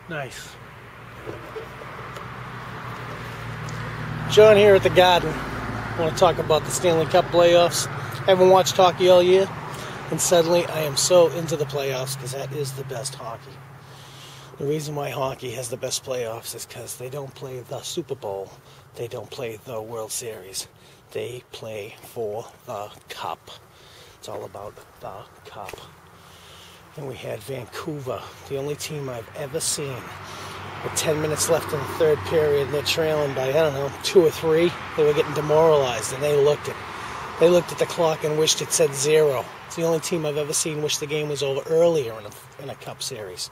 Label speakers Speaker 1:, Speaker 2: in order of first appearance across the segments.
Speaker 1: Nice. John here at the Garden. I want to talk about the Stanley Cup playoffs. I haven't watched hockey all year, and suddenly I am so into the playoffs because that is the best hockey. The reason why hockey has the best playoffs is because they don't play the Super Bowl. They don't play the World Series. They play for the Cup. It's all about the Cup. And we had Vancouver, the only team I've ever seen, with 10 minutes left in the third period, and they're trailing by, 2 or 3. They were getting demoralized, and they looked at the clock and wished it said 0. It's the only team I've ever seen wish the game was over earlier in a Cup series.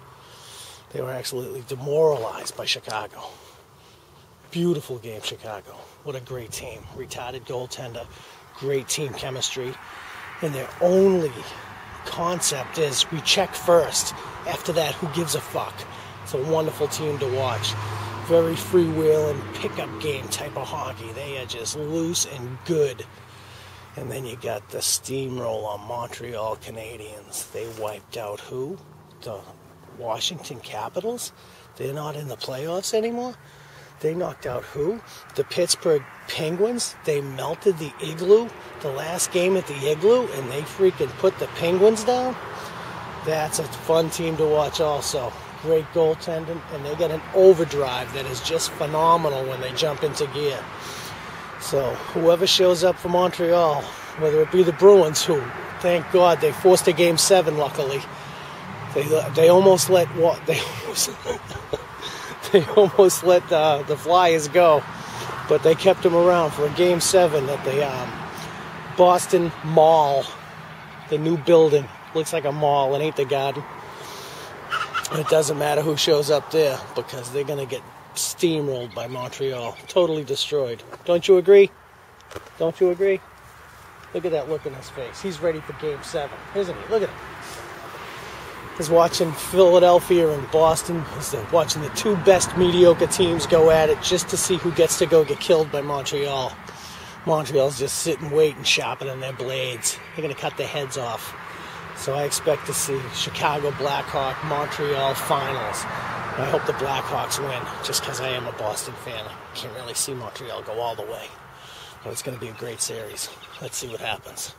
Speaker 1: They were absolutely demoralized by Chicago. Beautiful game, Chicago. What a great team. Retarded goaltender, great team chemistry, and their only concept is we check first. After that, who gives a fuck? It's a wonderful team to watch. Very freewheeling, pickup game type of hockey. They are just loose and good. And then you got the steamroller Montreal Canadiens. They wiped out who? The Washington Capitals. They're not in the playoffs anymore. They knocked out who? The Pittsburgh Penguins. They melted the Igloo, the last game at the Igloo, and they freaking put the Penguins down. That's a fun team to watch also. Great goaltending, and they got an overdrive that is just phenomenal when they jump into gear. So whoever shows up for Montreal, whether it be the Bruins, who, thank God, they forced a Game 7, luckily. They almost let they almost let the Flyers go, but they kept them around for a Game 7 at the Boston Mall, the new building. Looks like a mall. It ain't the Garden. It doesn't matter who shows up there because they're going to get steamrolled by Montreal. Totally destroyed. Don't you agree? Don't you agree? Look at that look in his face. He's ready for Game 7, isn't he? Look at him. He's watching Philadelphia and Boston. He's watching the two best mediocre teams go at it just to see who gets to go get killed by Montreal. Montreal's just sitting, waiting, sharpening their blades. They're going to cut their heads off. So I expect to see Chicago Blackhawk, Montreal finals. I hope the Blackhawks win, just because I am a Boston fan. I can't really see Montreal go all the way. But it's going to be a great series. Let's see what happens.